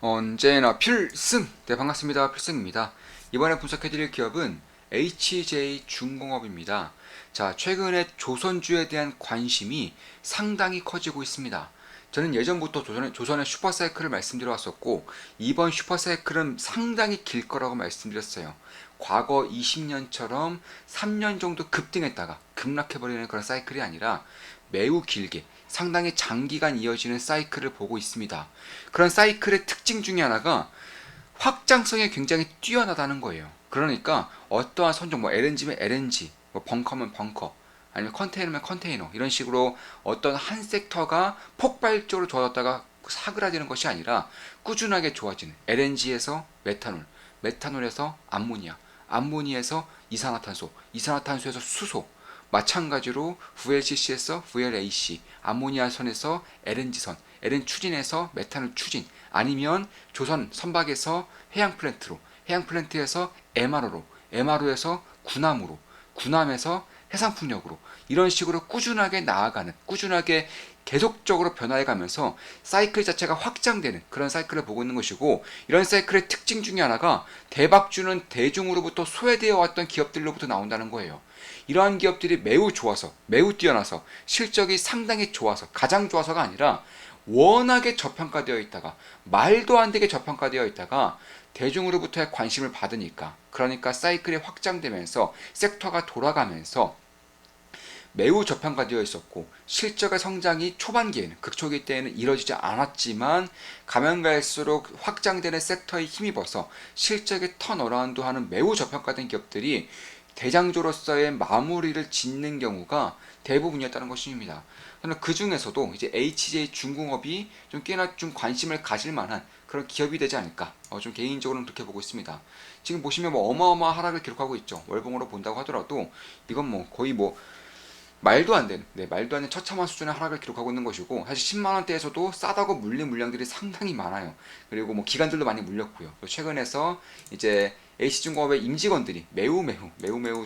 언제나 필승! 네, 반갑습니다. 필승입니다. 이번에 분석해드릴 기업은 HJ중공업입니다. 자, 최근에 조선주에 대한 관심이 상당히 커지고 있습니다. 저는 예전부터 조선의 슈퍼사이클을 말씀드려왔었고, 이번 슈퍼사이클은 상당히 길 거라고 말씀드렸어요. 과거 20년처럼 3년 정도 급등했다가 급락해버리는 그런 사이클이 아니라 매우 길게 상당히 장기간 이어지는 사이클을 보고 있습니다. 그런 사이클의 특징 중에 하나가 확장성이 굉장히 뛰어나다는 거예요. 그러니까 어떠한 선종, 뭐 LNG면 LNG, 뭐 벙커면 벙커, 아니면 컨테이너면 컨테이너, 이런 식으로 어떤 한 섹터가 폭발적으로 좋아졌다가 사그라지는 것이 아니라 꾸준하게 좋아지는, LNG에서 메탄올, 메탄올에서 암모니아, 암모니아에서 이산화탄소, 이산화탄소에서 수소, 마찬가지로 VLCC에서 VLAC, 암모니아선에서 LNG선, LN 추진에서 메탄올 추진, 아니면 조선 선박에서 해양 플랜트로, 해양 플랜트에서 MRO로, MRO에서 군함으로, 군함에서 해상풍력으로, 이런 식으로 꾸준하게 나아가는, 꾸준하게 계속적으로 변화해가면서 사이클 자체가 확장되는 그런 사이클을 보고 있는 것이고, 이런 사이클의 특징 중에 하나가 대박주는 대중으로부터 소외되어 왔던 기업들로부터 나온다는 거예요. 이러한 기업들이 매우 좋아서, 매우 뛰어나서, 실적이 상당히 좋아서, 가장 좋아서가 아니라 워낙에 저평가되어 있다가, 말도 안 되게 저평가되어 있다가 대중으로부터의 관심을 받으니까, 그러니까 사이클이 확장되면서 섹터가 돌아가면서 매우 저평가되어 있었고, 실적의 성장이 초반기에는, 극초기 때에는 이뤄지지 않았지만 가면 갈수록 확장되는 섹터에 힘입어서 실적의 턴어라운드하는 매우 저평가된 기업들이 대장주로서의 마무리를 짓는 경우가 대부분이었다는 것입니다. 저는 그 중에서도 이제 HJ 중공업이 좀 꽤나 좀 관심을 가질 만한 그런 기업이 되지 않을까, 좀 개인적으로는 그렇게 보고 있습니다. 지금 보시면 뭐 어마어마한 하락을 기록하고 있죠. 월봉으로 본다고 하더라도 이건 뭐 거의 뭐 말도 안 되는, 말도 안 되는 처참한 수준의 하락을 기록하고 있는 것이고, 사실 10만 원대에서도 싸다고 물린 물량들이 상당히 많아요. 그리고 뭐 기관들도 많이 물렸고요. 최근에서 이제 H중공업의 임직원들이 매우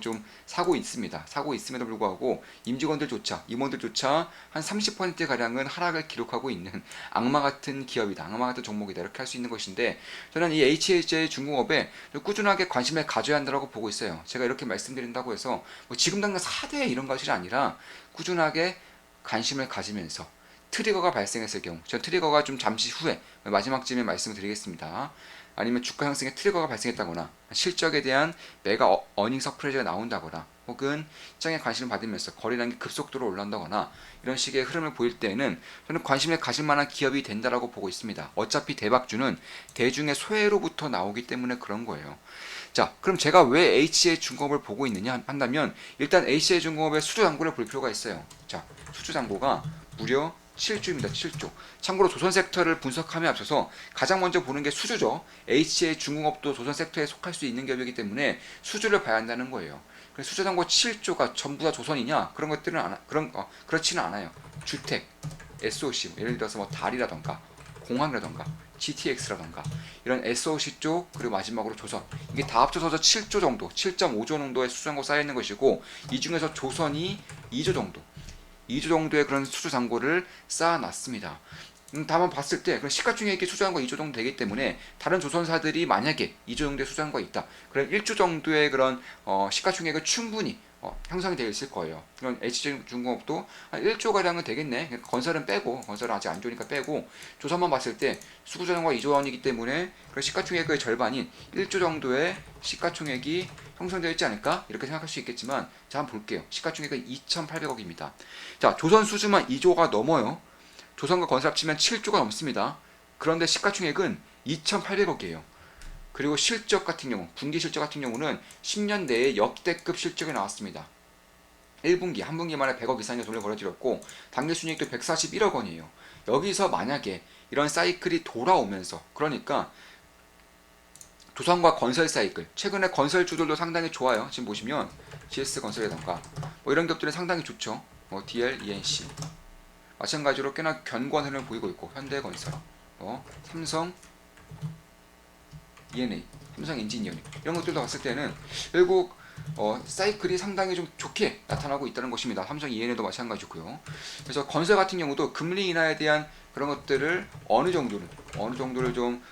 좀 사고 있습니다. 사고 있음에도 불구하고 임직원들조차, 임원들조차 한 30% 가량은 하락을 기록하고 있는 악마 같은 기업이다, 악마 같은 종목이다, 이렇게 할 수 있는 것인데, 저는 이 HHJ 중공업에 꾸준하게 관심을 가져야 한다고 보고 있어요. 제가 이렇게 말씀드린다고 해서 뭐 지금 당장 사대 이런 것이 아니라 꾸준하게 관심을 가지면서 트리거가 발생했을 경우, 전 트리거가 좀 잠시 후에 마지막쯤에 말씀을 드리겠습니다. 아니면 주가 상승의 트리거가 발생했다거나, 실적에 대한 메가 어닝 서프라이즈가 나온다거나, 혹은 시장에 관심을 받으면서 거래량이 급속도로 올라온다거나, 이런 식의 흐름을 보일 때에는 저는 관심을 가질 만한 기업이 된다라고 보고 있습니다. 어차피 대박주는 대중의 소외로부터 나오기 때문에 그런 거예요. 자, 그럼 제가 왜 HJ중공업을 보고 있느냐 한다면, 일단 HJ중공업의 수주잔고를 볼 필요가 있어요. 자, 수주잔고가 무려 7조입니다. 7조. 참고로 조선 섹터를 분석함에 앞서서 가장 먼저 보는 게 수주죠. HJ중공업도 조선 섹터에 속할 수 있는 기업이기 때문에 수주를 봐야 한다는 거예요. 그래서 수주잔고 7조가 전부 다 조선이냐? 그런 것들은 그렇지는 않아요. 주택, SOC, 예를 들어서 뭐 달이라던가 공항이라던가 GTX라던가 이런 SOC 쪽, 그리고 마지막으로 조선, 이게 다 합쳐서 7조 정도, 7.5조 정도의 수주잔고 쌓여있는 것이고, 이 중에서 조선이 2조 정도, 2조 정도의 그런 수주잔고를 쌓아놨습니다. 다만 봤을 때 그런 시가총액이 수주잔고 2조 정도 되기 때문에, 다른 조선사들이 만약에 2조 정도의 수주잔고가 있다, 그럼 1조 정도의 그런 시가총액을 충분히 형성이 되어 있을 거예요. 이런 HJ중공업도 한 1조 가량은 되겠네. 건설은 빼고, 건설은 아직 안 좋으니까 빼고, 조선만 봤을 때 수구자산과 2조 원이기 때문에 그 시가총액의 절반인 1조 정도의 시가총액이 형성되어 있지 않을까, 이렇게 생각할 수 있겠지만, 자, 한번 볼게요. 시가총액은 2,800억입니다. 자, 조선 수주만 2조가 넘어요. 조선과 건설 합치면 7조가 넘습니다. 그런데 시가총액은 2,800억이에요. 그리고 실적 같은 경우, 분기 실적 같은 경우는 10년 내에 역대급 실적이 나왔습니다. 1분기, 한 분기 만에 100억 이상의 돈을 벌어들였고, 당기순이익도 141억 원이에요. 여기서 만약에 이런 사이클이 돌아오면서, 그러니까 조선과 건설 사이클, 최근에 건설주들도 상당히 좋아요. 지금 보시면 GS건설이라던가 뭐 이런 기업들은 상당히 좋죠. 뭐 DL, ENC 마찬가지로 꽤나 견고한 흐름을 보이고 있고, 현대건설, 삼성, ENA, 삼성 엔지니어링, 이런 것들도 봤을 때는 결국 사이클이 상당히 좀 좋게 나타나고 있다는 것입니다. 삼성 EN에도 마찬가지고요. 그래서 건설 같은 경우도 금리 인하에 대한 그런 것들을 어느 정도를 좀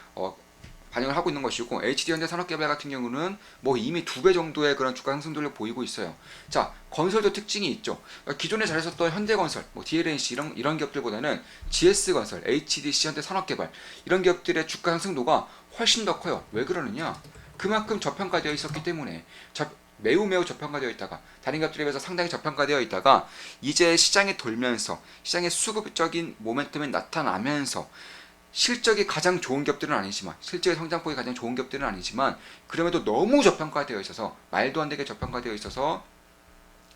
반영을 하고 있는 것이고, HD현대 산업개발 같은 경우는 뭐 이미 2배 정도의 그런 주가 상승률을 보이고 있어요. 자, 건설도 특징이 있죠. 기존에 잘했었던 현대건설, 뭐 DLNC 이런 기업들보다는 GS건설, HDC 현대 산업개발 이런 기업들의 주가 상승도가 훨씬 더 커요. 왜 그러느냐? 그만큼 저평가되어 있었기 때문에. 매우 저평가되어 있다가, 다른 기업들에 비해서 상당히 저평가되어 있다가 이제 시장에 돌면서 시장의 수급적인 모멘텀이 나타나면서 실적이 가장 좋은 기업들은 아니지만, 실적의 성장폭이 가장 좋은 기업들은 아니지만, 그럼에도 너무 저평가되어 있어서, 말도 안 되게 저평가되어 있어서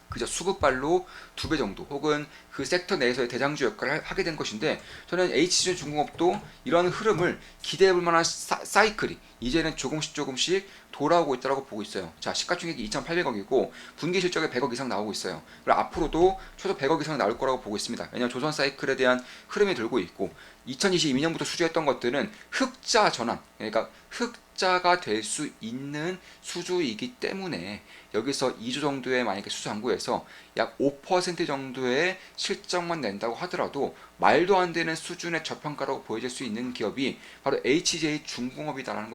그저 수급발로 2배 정도 혹은 그 섹터 내에서의 대장주 역할을 하게 된 것인데, 저는 HC중공업도 이런 흐름을 기대해볼 만한 사이클이 이제는 조금씩 돌아오고 있다고 보고 있어요. 자, 시가총액이 2,800억이고 분기 실적에 100억 이상 나오고 있어요. 그리고 앞으로도 최소 100억 이상 나올 거라고 보고 있습니다. 왜냐하면 조선 사이클에 대한 흐름이 돌고 있고, 2022년부터 수주했던 것들은 흑자 전환, 그러니까 흑자가 될 수 있는 수주이기 때문에 여기서 2조 정도의 만약에 수주 잔고에서 약 5% 정도의 실적만 낸다고 하더라도 말도 안 되는 수준의 저평가라고 보여질 수 있는 기업이 바로 HJ중공업이다라는 거.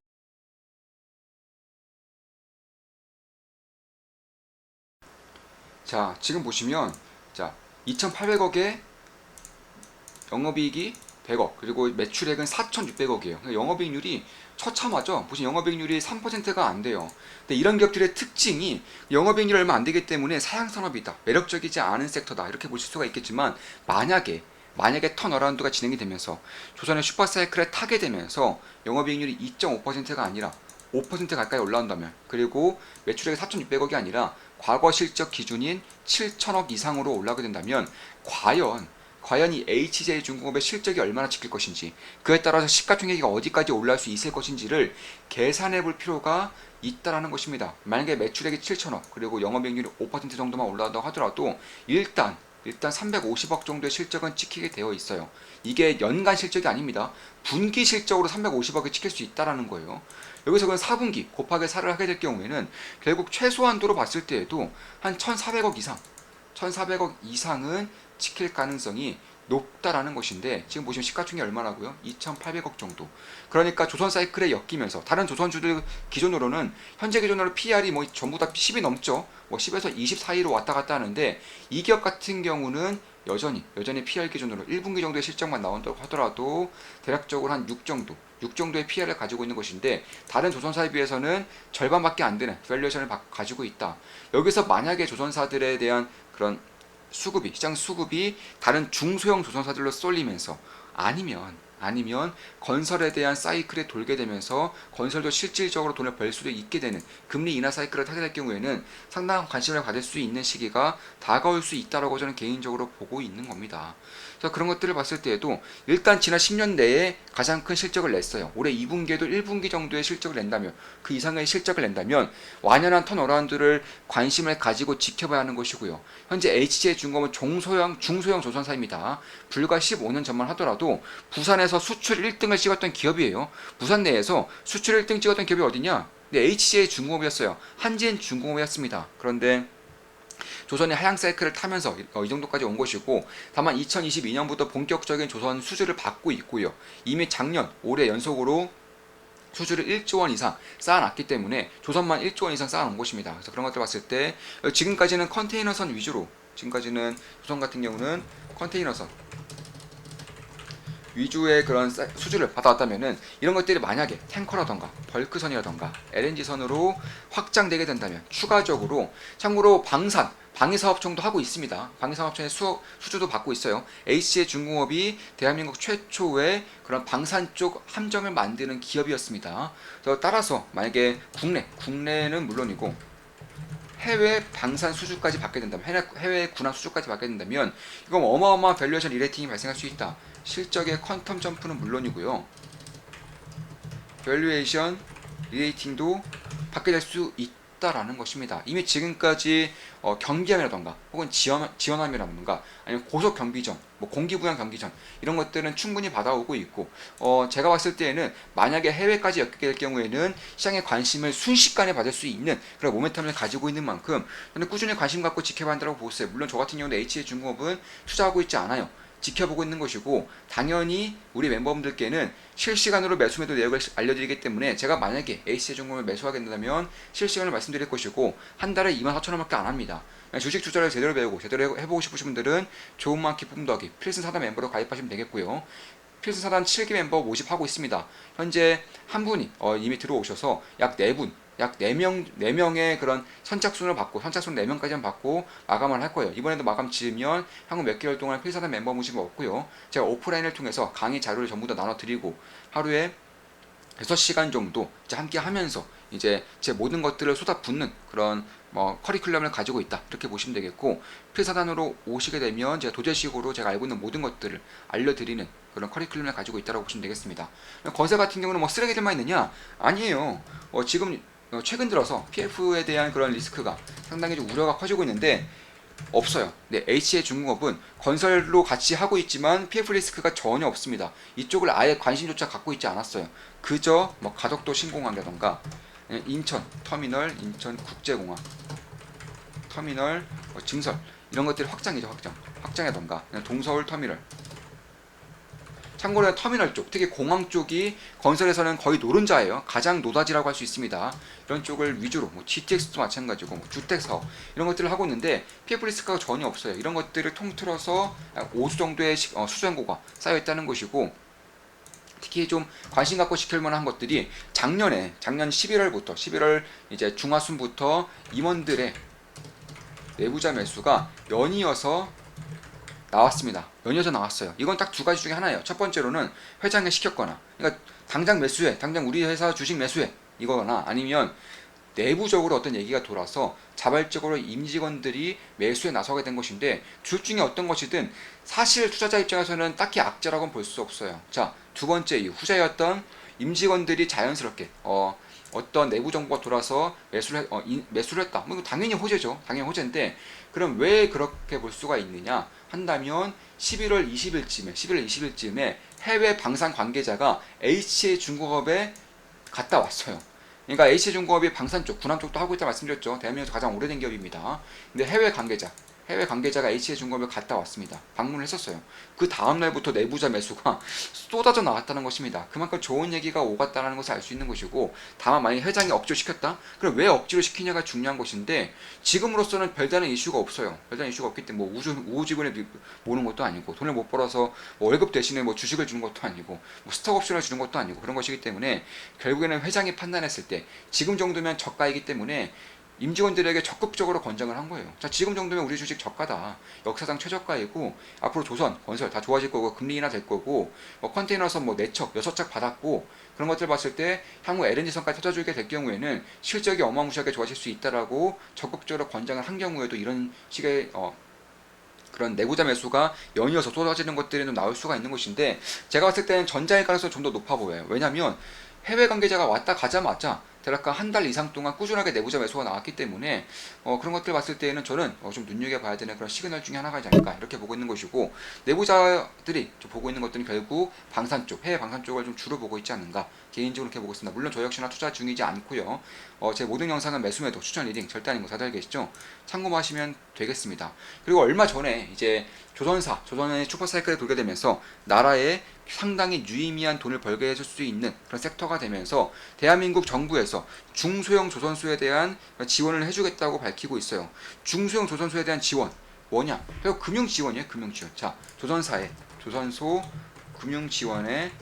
자, 지금 보시면, 자, 2,800억에 영업이익이 100억, 그리고 매출액은 4,600억이에요. 영업이익률이 처참하죠. 보시면 영업이익률이 3%가 안 돼요. 근데 이런 기업들의 특징이 영업이익률이 얼마 안 되기 때문에 사양산업이다, 매력적이지 않은 섹터다, 이렇게 보실 수가 있겠지만, 만약에 턴어라운드가 진행이 되면서 조선의 슈퍼사이클에 타게 되면서 영업이익률이 2.5%가 아니라 5% 가까이 올라온다면, 그리고 매출액이 4,600억이 아니라 과거 실적 기준인 7천억 이상으로 올라가게 된다면, 과연 이 HJ중공업의 실적이 얼마나 지킬 것인지, 그에 따라서 시가총액이 어디까지 올라갈 수 있을 것인지를 계산해 볼 필요가 있다라는 것입니다. 만약에 매출액이 7천억, 그리고 영업이익률이 5% 정도만 올라간다고 하더라도 일단 350억 정도의 실적은 찍히게 되어 있어요. 이게 연간 실적이 아닙니다. 분기 실적으로 350억을 찍힐 수 있다라는 거예요. 여기서 그건 4분기 곱하기 4를 하게 될 경우에는 결국 최소한도로 봤을 때에도 한 1,400억 이상은 찍힐 가능성이 높다라는 것인데, 지금 보시면 시가총액이 얼마라고요? 2,800억 정도. 그러니까 조선 사이클에 엮이면서 다른 조선주들 기준으로는, 현재 기준으로 PR이 뭐 전부 다 10이 넘죠. 뭐 10에서 20 사이로 왔다 갔다 하는데, 이 기업 같은 경우는 여전히 PR 기준으로 1분기 정도의 실적만 나온다고 하더라도 대략적으로 한 6 정도의 PR을 가지고 있는 것인데, 다른 조선사에 비해서는 절반밖에 안 되는 밸류에이션을 가지고 있다. 여기서 만약에 조선사들에 대한 그런 시장 수급이 다른 중소형 조선사들로 쏠리면서, 아니면 건설에 대한 사이클에 돌게 되면서 건설도 실질적으로 돈을 벌 수도 있게 되는 금리 인하 사이클을 타게 될 경우에는 상당한 관심을 가질 수 있는 시기가 다가올 수 있다고 저는 개인적으로 보고 있는 겁니다. 그래서 그런 것들을 봤을 때에도 일단 지난 10년 내에 가장 큰 실적을 냈어요. 올해 2분기에도 1분기 정도의 실적을 낸다면, 그 이상의 실적을 낸다면 완연한 턴어라운드를 관심을 가지고 지켜봐야 하는 것이고요. 현재 HJ중공업은 중소형 조선사입니다. 불과 15년 전만 하더라도 부산에서 수출 1등을 찍었던 기업이에요. 부산 내에서 수출 1등 찍었던 기업이 어디냐? 네, HJ중공업이었어요. 한진중공업이었습니다. 그런데 조선의 하향 사이클을 타면서 이 정도까지 온 것이고, 다만 2022년부터 본격적인 조선 수주를 받고 있고요. 이미 올해 연속으로 수주를 1조 원 이상 쌓아놨기 때문에 조선만 1조 원 이상 쌓아놓은 것입니다. 그래서 그런 것들 봤을 때 지금까지는 컨테이너선 위주로, 지금까지는 조선 같은 경우는 컨테이너선 위주의 그런 수주를 받아왔다면은, 이런 것들이 만약에 탱커라던가 벌크선이라던가 LNG선으로 확장되게 된다면, 추가적으로, 참고로 방위사업청도 하고 있습니다. 방위사업청의 수주도 받고 있어요. HJ중공업이 대한민국 최초의 그런 방산 쪽 함정을 만드는 기업이었습니다. 따라서 만약에 국내는 물론이고 해외 방산 수주까지 받게 된다면, 해외 군함 수주까지 받게 된다면, 이건 어마어마한 밸류에이션 리레이팅이 발생할 수 있다. 실적의 퀀텀 점프는 물론이고요, 밸류에이션 리레이팅도 받게 될 수 없다라는 것입니다. 이미 지금까지 경비함이라던가 혹은 지원함이라던가 아니면 고속 경비전, 뭐 공기부양 경기전 이런 것들은 충분히 받아오고 있고 제가 봤을 때에는 만약에 해외까지 엮이게 될 경우에는 시장의 관심을 순식간에 받을 수 있는 그런 모멘텀을 가지고 있는 만큼 저는 꾸준히 관심 갖고 지켜봐야 한다고 보고 있어요. 물론 저 같은 경우는 HC중공업은 투자하고 있지 않아요. 지켜보고 있는 것이고 당연히 우리 멤버분들께는 실시간으로 매수 매도 내역을 알려드리기 때문에 제가 만약에 HC중공업을 매수하게 된다면 실시간으로 말씀드릴 것이고 한 달에 24,000원밖에 안 합니다. 주식 투자를 제대로 배우고 제대로 해보고 싶으신 분들은 좋은 마켓 뿜더기 필슨 사단 멤버로 가입하시면 되겠고요. 필슨 사단 7기 멤버 모집하고 있습니다. 현재 한 분이 이미 들어오셔서 약 4분 약 4명의 그런 선착순을 받고, 선착순 4명까지만 받고 마감을 할 거예요. 이번에도 마감 지으면 향후 몇 개월 동안 필사단 멤버 모집은 없고요. 제가 오프라인을 통해서 강의 자료를 전부 다 나눠드리고 하루에 6시간 정도 이제 함께 하면서 이제 제 모든 것들을 쏟아붓는 그런 커리큘럼을 가지고 있다. 이렇게 보시면 되겠고, 필사단으로 오시게 되면 제가 도제식으로 제가 알고 있는 모든 것들을 알려드리는 그런 커리큘럼을 가지고 있다고 보시면 되겠습니다. 건설 같은 경우는 뭐 쓰레기들만 있느냐? 아니에요. 지금 최근 들어서 PF에 대한 그런 리스크가 상당히 좀 우려가 커지고 있는데 없어요. 네, HC중공업은 건설로 같이 하고 있지만 PF 리스크가 전혀 없습니다. 이쪽을 아예 관심조차 갖고 있지 않았어요. 그저 뭐 가덕도 신공항이라던가 인천 터미널, 인천 국제공항 터미널, 증설 이런 것들이 확장이죠. 확장이라던가 동서울 터미널. 참고로 터미널 쪽, 특히 공항 쪽이 건설에서는 거의 노른자예요. 가장 노다지라고 할 수 있습니다. 이런 쪽을 위주로 뭐 GTX도 마찬가지고 뭐 주택 사업 이런 것들을 하고 있는데 PF 리스크가 전혀 없어요. 이런 것들을 통틀어서 5수 정도의 수정고가 쌓여 있다는 것이고, 특히 좀 관심 갖고 지킬 만한 것들이 작년 11월부터 11월 이제 중하순부터 임원들의 내부자 매수가 연이어서 나왔습니다. 연이어서 나왔어요. 이건 딱 두 가지 중에 하나예요. 첫 번째로는 회장에 시켰거나, 그러니까 당장 매수해, 당장 우리 회사 주식 매수해 이거나, 아니면 내부적으로 어떤 얘기가 돌아서 자발적으로 임직원들이 매수에 나서게 된 것인데, 둘 중에 어떤 것이든 사실 투자자 입장에서는 딱히 악재라고는 볼 수 없어요. 자, 두 번째 이유, 후자였던 임직원들이 자연스럽게 어떤 내부 정보가 돌아서 매수를 했다. 뭐 당연히 호재죠. 당연히 호재인데, 그럼 왜 그렇게 볼 수가 있느냐 한다면 11월 20일쯤에 해외 방산 관계자가 HC중공업에 갔다 왔어요. 그러니까 HC중공업이 방산 쪽, 군함 쪽도 하고 있다 말씀드렸죠. 대한민국에서 가장 오래된 기업입니다. 근데 해외 관계자가 HC중공업에 갔다 왔습니다. 방문을 했었어요. 그 다음날부터 내부자 매수가 쏟아져 나왔다는 것입니다. 그만큼 좋은 얘기가 오갔다는 것을 알 수 있는 것이고, 다만 만약에 회장이 억지로 시켰다? 그럼 왜 억지로 시키냐가 중요한 것인데, 지금으로서는 별다른 이슈가 없어요. 별다른 이슈가 없기 때문에 뭐 우후지근에 모는 것도 아니고, 돈을 못 벌어서 뭐 월급 대신에 뭐 주식을 주는 것도 아니고, 뭐 스톡옵션을 주는 것도 아니고, 그런 것이기 때문에 결국에는 회장이 판단했을 때 지금 정도면 저가이기 때문에 임직원들에게 적극적으로 권장을 한 거예요. 자, 지금 정도면 우리 주식 저가다. 역사상 최저가이고, 앞으로 조선, 건설 다 좋아질 거고, 금리 인하 될 거고, 컨테이너선 뭐 4척, 6척 받았고, 그런 것들 봤을 때 향후 LNG선까지 터져주게 될 경우에는 실적이 어마무시하게 좋아질 수 있다라고 적극적으로 권장을 한 경우에도 이런 식의 그런 내부자 매수가 연이어서 쏟아지는 것들이 좀 나올 수가 있는 것인데, 제가 봤을 때는 전자일 가능성이 좀 더 높아 보여요. 왜냐하면 해외 관계자가 왔다 가자마자 대략 한 달 이상 동안 꾸준하게 내부자 매수가 나왔기 때문에 그런 것들 봤을 때에는 저는 좀 눈여겨봐야 되는 그런 시그널 중에 하나가 있지 않을까 이렇게 보고 있는 것이고, 내부자들이 좀 보고 있는 것들은 결국 방산 쪽, 해외 방산 쪽을 좀 주로 보고 있지 않는가 개인적으로 이렇게 보고 있습니다. 물론 저 역시나 투자 중이지 않고요. 제 모든 영상은 매수매도 추천 리딩 절대 아닌 거 다들 계시죠? 참고하시면 되겠습니다. 그리고 얼마 전에 이제 조선의 슈퍼사이클에 돌게 되면서 나라에 상당히 유의미한 돈을 벌게 해줄 수 있는 그런 섹터가 되면서 대한민국 정부에서 중소형 조선소에 대한 지원을 해주겠다고 밝히고 있어요. 중소형 조선소에 대한 지원 뭐냐? 결국 금융지원이에요. 금융지원. 자, 조선소 금융지원에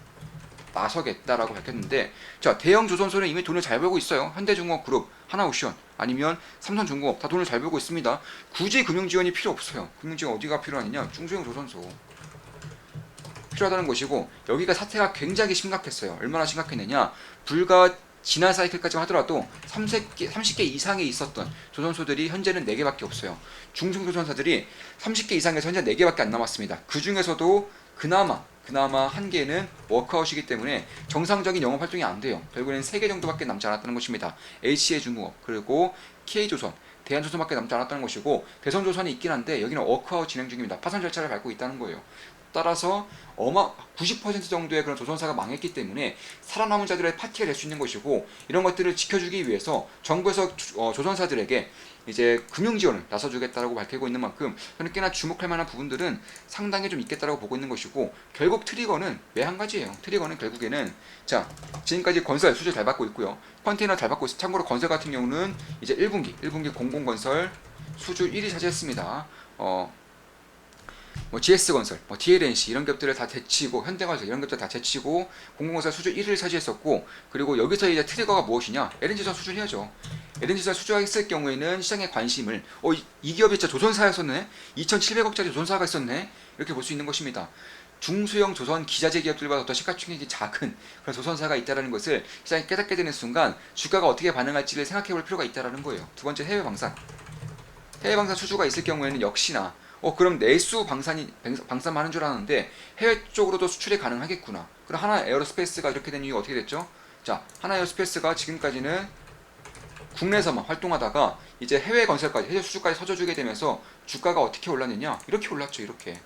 나서겠다라고 밝혔는데, 자, 대형 조선소는 이미 돈을 잘 벌고 있어요. 현대중공업그룹, 하나오션, 아니면 삼성중공업 다 돈을 잘 벌고 있습니다. 굳이 금융지원이 필요 없어요. 금융지원 어디가 필요하느냐? 중소형 조선소 필요하다는 것이고, 여기가 사태가 굉장히 심각했어요. 얼마나 심각했느냐? 불과 지난 사이클까지만 하더라도 30개 이상에 있었던 조선소들이 현재는 4개밖에 없어요. 중소조선사들이 30개 이상에서 현재 4개밖에 안 남았습니다. 그 중에서도 그나마 한 개는 워크아웃이기 때문에 정상적인 영업 활동이 안 돼요. 결국에는 3개 정도밖에 남지 않았다는 것입니다. HC해중공업 그리고 K조선, 대한조선밖에 남지 않았다는 것이고, 대선조선이 있긴 한데 여기는 워크아웃 진행 중입니다. 파산 절차를 밟고 있다는 거예요. 따라서 90% 정도의 그런 조선사가 망했기 때문에 살아남은 자들의 파티가 될 수 있는 것이고, 이런 것들을 지켜주기 위해서 정부에서 조선사들에게 이제 금융 지원을 나서주겠다라고 밝히고 있는 만큼 저는 꽤나 주목할 만한 부분들은 상당히 좀 있겠다라고 보고 있는 것이고, 결국 트리거는 왜 한 가지예요. 트리거는 결국에는 자, 지금까지 건설 수주 잘 받고 있고요. 컨테이너 잘 받고 있어요. 참고로 건설 같은 경우는 이제 1분기 공공건설 수주 1위 차지했습니다. GS건설, DLNC 이런 기업들을 다 제치고, 현대건설 이런 기업들 다 제치고 공공건설 수주 1위를 차지했었고, 그리고 여기서 이제 트리거가 무엇이냐? LNG선 수주해야죠. LNG선 수주했을 경우에는 시장의 관심을 이 기업이 진짜 조선사였었네? 2,700억짜리 조선사가 있었네? 이렇게 볼 수 있는 것입니다. 중소형 조선 기자재 기업들보다 더 시가총액이 작은 그런 조선사가 있다는 것을 시장이 깨닫게 되는 순간 주가가 어떻게 반응할지를 생각해 볼 필요가 있다는 거예요. 두 번째, 해외 방산 수주가 있을 경우에는 역시나 그럼 내수 방산만 하는 줄 알았는데 해외 쪽으로도 수출이 가능하겠구나. 그럼 하나 에어로스페이스가 이렇게 된 이유가 어떻게 됐죠? 자, 하나 에어로스페이스가 지금까지는 국내에서만 활동하다가 이제 해외 건설까지, 해외 수주까지 서져주게 되면서 주가가 어떻게 올랐느냐? 이렇게 올랐죠. 이렇게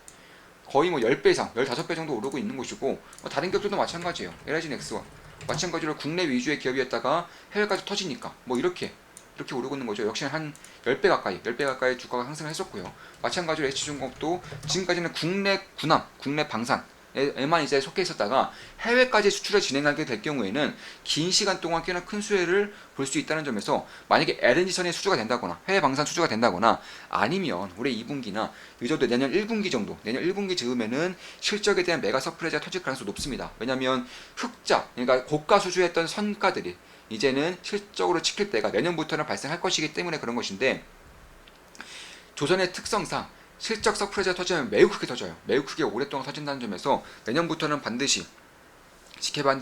거의 10배 이상, 15배 정도 오르고 있는 것이고, 다른 기업들도 마찬가지예요. LIG 넥스원 마찬가지로 국내 위주의 기업이었다가 해외까지 터지니까 이렇게 오르고 있는 거죠. 역시 한 10배 가까이 주가가 상승을 했었고요. 마찬가지로 H중공업도 지금까지는 국내 군함, 국내 방산에만 이제 속해 있었다가 해외까지 수출을 진행하게 될 경우에는 긴 시간 동안 꽤나 큰 수혜를 볼 수 있다는 점에서, 만약에 LNG선의 수주가 된다거나 해외 방산 수주가 된다거나 아니면 올해 2분기나 늦어도 내년 1분기 정도, 내년 1분기 즈음에는 실적에 대한 메가 서프라이즈가 터질 가능성이 높습니다. 왜냐하면 흑자, 그러니까 고가 수주했던 선가들이 이제는 실적으로 찍힐 때가 내년부터는 발생할 것이기 때문에 그런 것인데, 조선의 특성상 실적 서프라이즈가 터지면 매우 크게 터져요. 매우 크게 오랫동안 터진다는 점에서 내년부터는 반드시 지켜봐야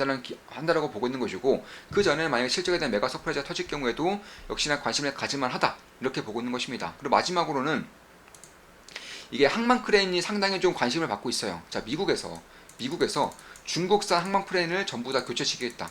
한다라고 보고 있는 것이고, 그 전에 만약에 실적에 대한 메가 서프라이즈가 터질 경우에도 역시나 관심을 가질만 하다 이렇게 보고 있는 것입니다. 그리고 마지막으로는 이게 항만 크레인이 상당히 좀 관심을 받고 있어요. 자, 미국에서 중국산 항만 크레인을 전부 다 교체시키겠다.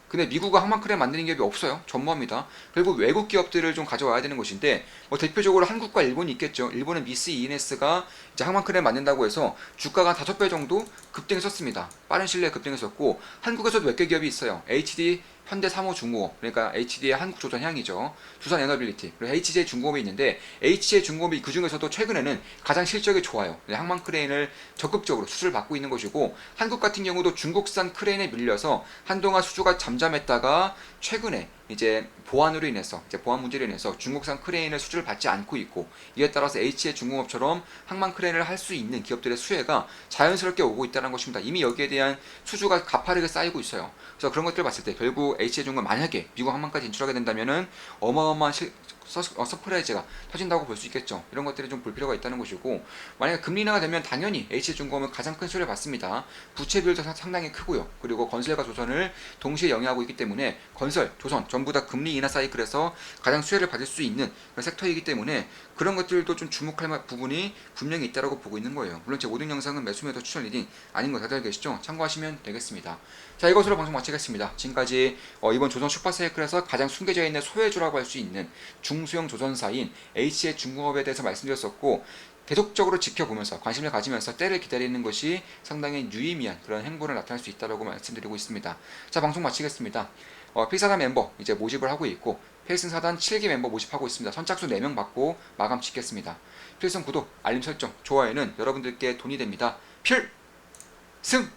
근데 미국은 항만 크레인 만드는 기업이 없어요. 전무합니다. 결국 외국 기업들을 좀 가져와야 되는 것인데, 대표적으로 한국과 일본이 있겠죠. 일본은 미쓰 ENS가 이제 항만 크레인 만든다고 해서 주가가 5배 정도 급등했었습니다. 빠른 시일 내에 급등했었고, 한국에서도 몇 개 기업이 있어요. HD 현대사무중공업, 그러니까 HD의 한국조선향이죠. 두산에너빌리티, 그리고 HJ 중공업이 있는데, HJ 중공업이 그 중에서도 최근에는 가장 실적이 좋아요. 항만 크레인을 적극적으로 수주를 받고 있는 것이고, 한국 같은 경우도 중국산 크레인에 밀려서 한동안 수주가 잠잠했다가 최근에 이제 보안 문제로 인해서 중국산 크레인을 수주를 받지 않고 있고, 이에 따라서 HJ 중공업처럼 항만 크레인을 할 수 있는 기업들의 수혜가 자연스럽게 오고 있다는 것입니다. 이미 여기에 대한 수주가 가파르게 쌓이고 있어요. 그래서 그런 것들을 봤을 때 결국 HJ 중공업 만약에 미국 항만까지 진출하게 된다면은 어마어마한 서프라이즈가 터진다고 볼 수 있겠죠. 이런 것들을 좀 볼 필요가 있다는 것이고, 만약에 금리 인하가 되면 당연히 HJ중공업은 가장 큰 수혜를 받습니다. 부채 비율도 상당히 크고요. 그리고 건설과 조선을 동시에 영위하고 있기 때문에 건설, 조선 전부 다 금리 인하 사이클에서 가장 수혜를 받을 수 있는 그런 섹터이기 때문에 그런 것들도 좀 주목할 부분이 분명히 있다고 보고 있는 거예요. 물론 제 모든 영상은 매수매도 추천 리딩 아닌 거 다들 계시죠? 참고하시면 되겠습니다. 자, 이것으로 방송 마치겠습니다. 지금까지 이번 조선 슈퍼사이클에서 가장 숨겨져 있는 소외주라고 할 수 있는 중소형 조선사인 HJ중공업에 대해서 말씀드렸었고, 계속적으로 지켜보면서 관심을 가지면서 때를 기다리는 것이 상당히 유의미한 그런 행보를 나타낼 수 있다고 말씀드리고 있습니다. 자, 방송 마치겠습니다. 필사단 멤버 이제 모집을 하고 있고, 필승사단 7기 멤버 모집하고 있습니다. 선착순 4명 받고 마감 짓겠습니다. 필승 구독, 알림 설정, 좋아요는 여러분들께 돈이 됩니다. 필승!